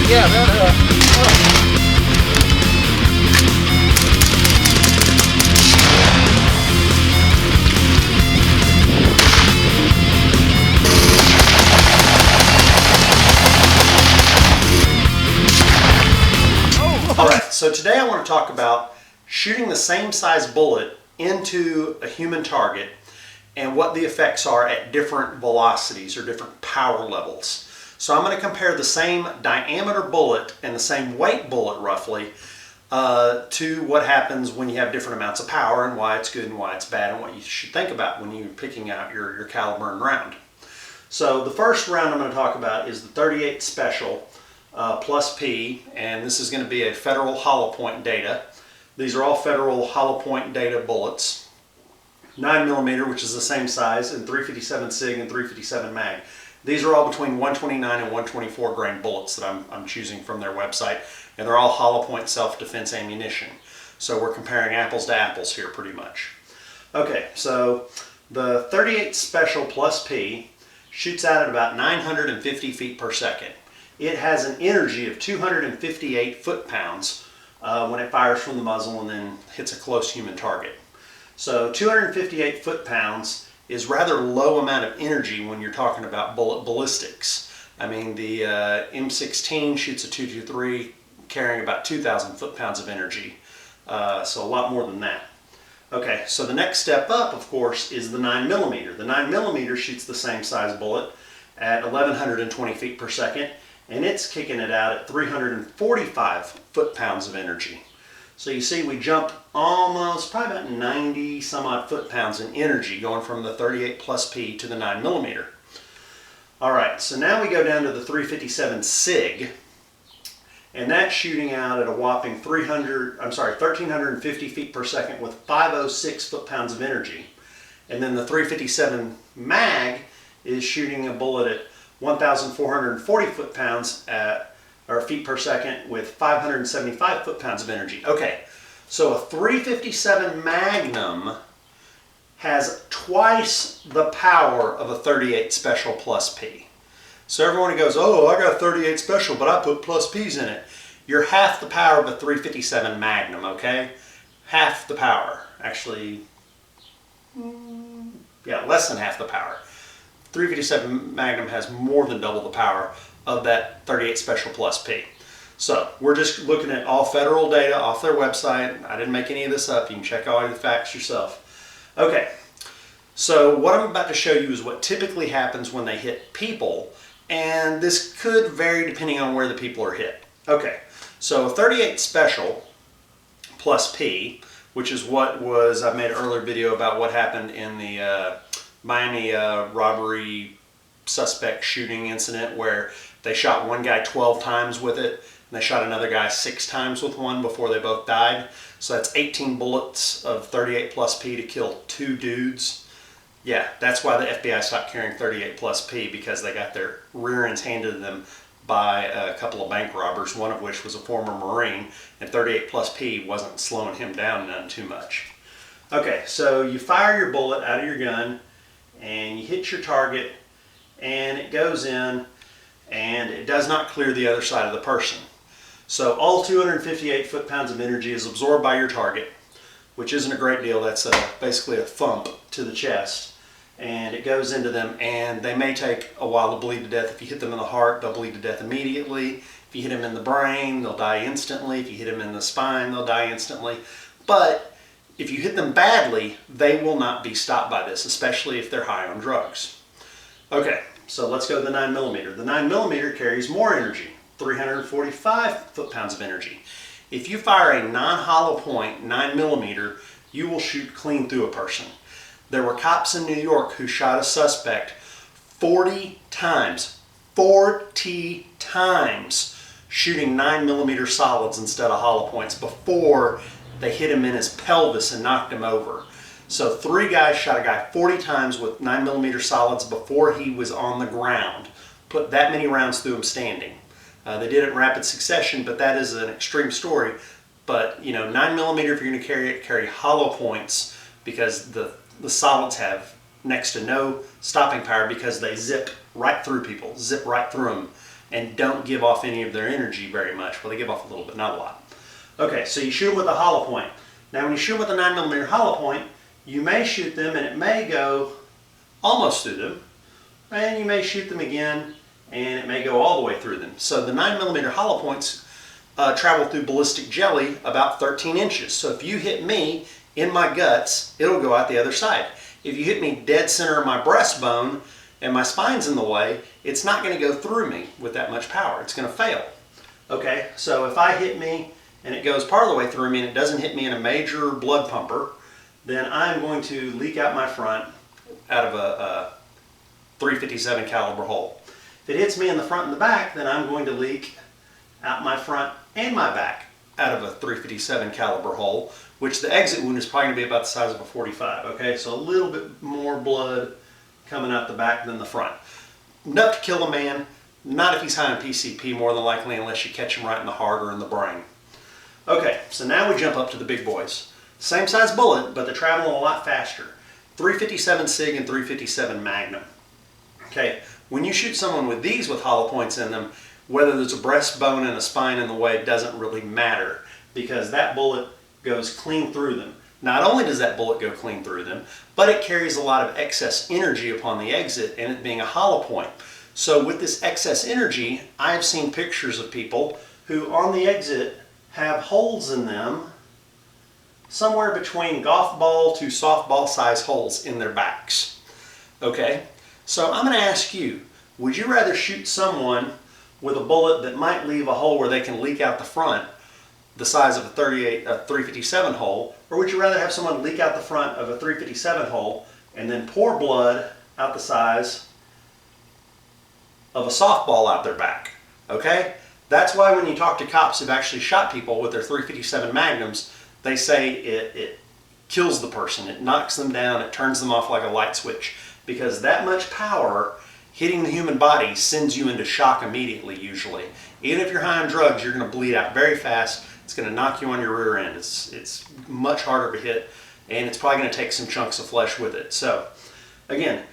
Yeah, that, Alright, so today I want to talk about shooting the same size bullet into a human target and what the effects are at different velocities or different power levels. So I'm going to compare the same diameter bullet and the same weight bullet roughly to what happens when you have different amounts of power and why it's good and why it's bad and what you should think about when you're picking out your caliber and round. So the first round I'm going to talk about is the 38 Special plus P, and this is going to be a federal hollow point data. These are all federal hollow point data bullets. 9mm, which is the same size, and 357 SIG and 357 mag. These are all between 129 and 124 grain bullets that I'm choosing from their website, and they're all hollow point self-defense ammunition. So we're comparing apples to apples here pretty much. Okay, so the 38 Special plus P shoots out at about 950 feet per second. It has an energy of 258 foot-pounds when it fires from the muzzle and then hits a close human target. So 258 foot-pounds is rather low amount of energy when you're talking about bullet ballistics. I mean, the M16 shoots a 223 carrying about 2,000 foot-pounds of energy, so a lot more than that. Okay, so the next step up, of course, is the 9mm. The 9mm shoots the same size bullet at 1,120 feet per second, and it's kicking it out at 345 foot-pounds of energy. So you see we jump almost, probably about 90 some odd foot-pounds in energy going from the 38 plus P to the 9mm. Alright, so now we go down to the 357 SIG, and that's shooting out at a whopping 1,350 feet per second with 506 foot-pounds of energy. And then the 357 mag is shooting a bullet at 1,440 foot-pounds or feet per second with 575 foot-pounds of energy. Okay, so a 357 Magnum has twice the power of a 38 Special plus P. So everyone goes, oh, I got a 38 Special, but I put plus P's in it. You're half the power of a 357 Magnum, okay? Half the power. Actually, yeah, less than half the power. 357 Magnum has more than double the power of that 38 Special plus P. So we're just looking at all federal data off their website. I didn't make any of this up. You can check all the facts yourself. Okay, so what I'm about to show you is what typically happens when they hit people, and this could vary depending on where the people are hit. Okay, so a 38 Special plus P, which is what was, I made an earlier video about what happened in the Miami robbery suspect shooting incident where they shot one guy 12 times with it and they shot another guy 6 times with one before they both died. So that's 18 bullets of 38 plus P to kill 2 dudes. Yeah, that's why the FBI stopped carrying 38 plus P, because they got their rear ends handed to them by a couple of bank robbers, one of which was a former Marine, and 38 plus P wasn't slowing him down none too much. Okay, so you fire your bullet out of your gun and you hit your target and it goes in and it does not clear the other side of the person. So all 258 foot-pounds of energy is absorbed by your target, which isn't a great deal. That's basically a thump to the chest, and it goes into them, and they may take a while to bleed to death. If you hit them in the heart, they'll bleed to death immediately. If you hit them in the brain, they'll die instantly. If you hit them in the spine, they'll die instantly. But if you hit them badly, they will not be stopped by this, especially if they're high on drugs. Okay, so let's go to the 9mm. The 9mm carries more energy, 345 foot-pounds of energy. If you fire a non-hollow point 9mm, you will shoot clean through a person. There were cops in New York who shot a suspect 40 times, 40 times, shooting 9mm solids instead of hollow points before they hit him in his pelvis and knocked him over. So 3 guys shot a guy 40 times with 9mm solids before he was on the ground. Put that many rounds through him standing. They did it in rapid succession, but that is an extreme story. But, you know, 9mm, if you're going to carry it, carry hollow points, because the solids have next to no stopping power because they zip right through people, zip right through them. and don't give off any of their energy very much. Well, they give off a little bit, not a lot. Okay, so you shoot them with a hollow point. Now when you shoot them with a 9mm hollow point, you may shoot them and it may go almost through them, and you may shoot them again and it may go all the way through them. So the 9mm hollow points travel through ballistic jelly about 13 inches. So if you hit me in my guts, it'll go out the other side. If you hit me dead center of my breastbone and my spine's in the way, it's not going to go through me with that much power. It's going to fail. Okay, so if I hit me and it goes part of the way through me and it doesn't hit me in a major blood pumper, then I'm going to leak out my front out of a 357 caliber hole. If it hits me in the front and the back, then I'm going to leak out my front and my back out of a 357 caliber hole, which the exit wound is probably going to be about the size of a 45. Okay, so a little bit more blood coming out the back than the front. Enough to kill a man, not if he's high on PCP more than likely, unless you catch him right in the heart or in the brain. Okay, so now we jump up to the big boys. Same size bullet, but they're traveling a lot faster. 357 SIG and 357 Magnum. Okay, when you shoot someone with these with hollow points in them, whether there's a breastbone and a spine in the way doesn't really matter, because that bullet goes clean through them. Not only does that bullet go clean through them, but it carries a lot of excess energy upon the exit, and it being a hollow point. So with this excess energy, I've seen pictures of people who on the exit have holes in them somewhere between golf ball to softball size holes in their backs. Okay, so I'm going to ask you, would you rather shoot someone with a bullet that might leave a hole where they can leak out the front, the size of a 357 hole, or would you rather have someone leak out the front of a 357 hole and then pour blood out the size of a softball out their back? Okay, that's why when you talk to cops who've actually shot people with their 357 Magnums, they say it kills the person, it knocks them down, it turns them off like a light switch, because that much power hitting the human body sends you into shock immediately usually. Even if you're high on drugs, you're going to bleed out very fast. It's going to knock you on your rear end. It's much harder to hit, and it's probably going to take some chunks of flesh with it. So again,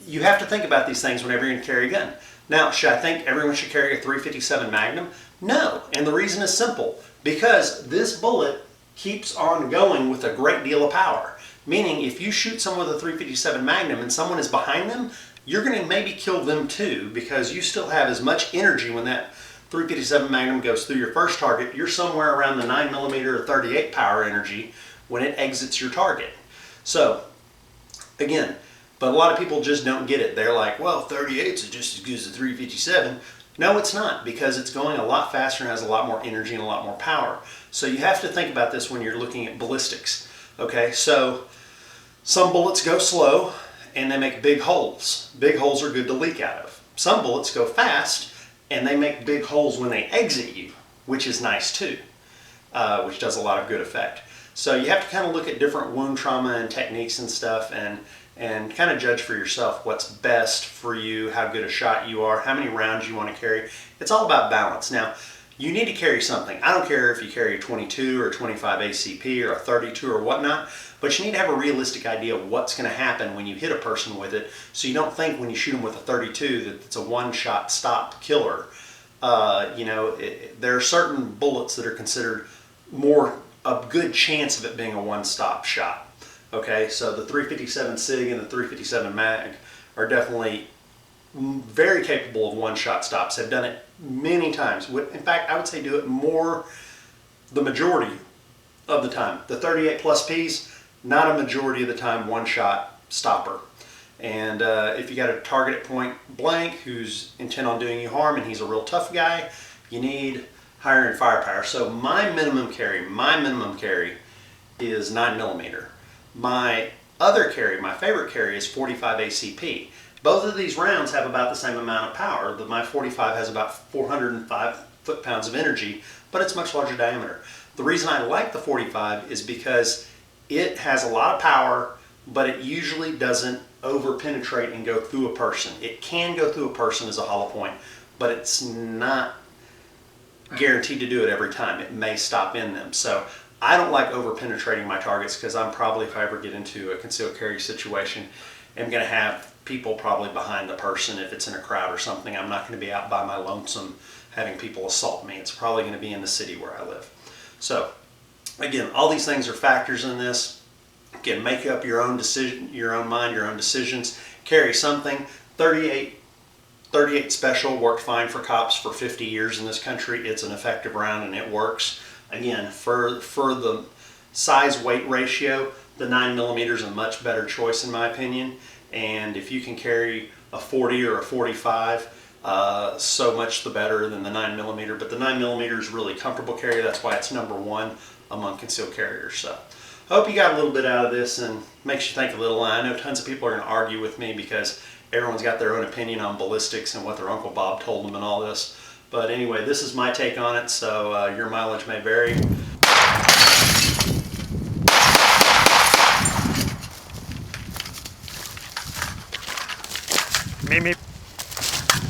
you have to think about these things whenever you're going to carry a gun. Now, should I think everyone should carry a 357 Magnum? No, and the reason is simple. Because this bullet keeps on going with a great deal of power. Meaning, if you shoot someone with a 357 Magnum and someone is behind them, you're going to maybe kill them too, because you still have as much energy when that 357 Magnum goes through your first target. You're somewhere around the 9mm or 38 power energy when it exits your target. So, again, but a lot of people just don't get it. They're like, well, 38s is just as good as the 357. No, it's not, because it's going a lot faster and has a lot more energy and a lot more power. So you have to think about this when you're looking at ballistics. Okay, so some bullets go slow and they make big holes. Big holes are good to leak out of. Some bullets go fast and they make big holes when they exit you, which is nice too, which does a lot of good effect. So you have to kind of look at different wound trauma and techniques and stuff, and kind of judge for yourself what's best for you, how good a shot you are, how many rounds you want to carry. It's all about balance. Now, you need to carry something. I don't care if you carry a 22 or 25 ACP or a 32 or whatnot, but you need to have a realistic idea of what's going to happen when you hit a person with it, so you don't think when you shoot them with a 32 that it's a one-shot stop killer. There are certain bullets that are considered more a good chance of it being a one-stop shot. Okay, so the 357 SIG and the 357 MAG are definitely very capable of one-shot stops. Have done it many times. In fact, I would say do it more, the majority of the time. The 38 plus Ps, not a majority of the time one-shot stopper. And if you got a target at point blank who's intent on doing you harm and he's a real tough guy, you need higher in firepower. So my minimum carry is 9mm. My other carry, my favorite carry, is 45 ACP. Both of these rounds have about the same amount of power. My 45 has about 405 foot-pounds of energy, but it's much larger diameter. The reason I like the 45 is because it has a lot of power, but it usually doesn't over-penetrate and go through a person. It can go through a person as a hollow point, but it's not guaranteed to do it every time. It may stop in them. So I don't like over-penetrating my targets, because I'm probably, if I ever get into a concealed carry situation, am going to have people probably behind the person if it's in a crowd or something. I'm not going to be out by my lonesome having people assault me. It's probably going to be in the city where I live. So again, all these things are factors in this. Again, make up your own decision, your own mind, your own decisions. Carry something. 38 special worked fine for cops for 50 years in this country. It's an effective round and it works. Again, for the size weight ratio, the 9mm is a much better choice in my opinion. And if you can carry a 40 or a 45, so much the better than the 9mm. But the 9mm is really comfortable carry. That's why it's #1 among concealed carriers. So I hope you got a little bit out of this and makes you think a little. I know tons of people are going to argue with me because everyone's got their own opinion on ballistics and what their Uncle Bob told them and all this. But anyway, this is my take on it, so your mileage may vary. Meep, meep.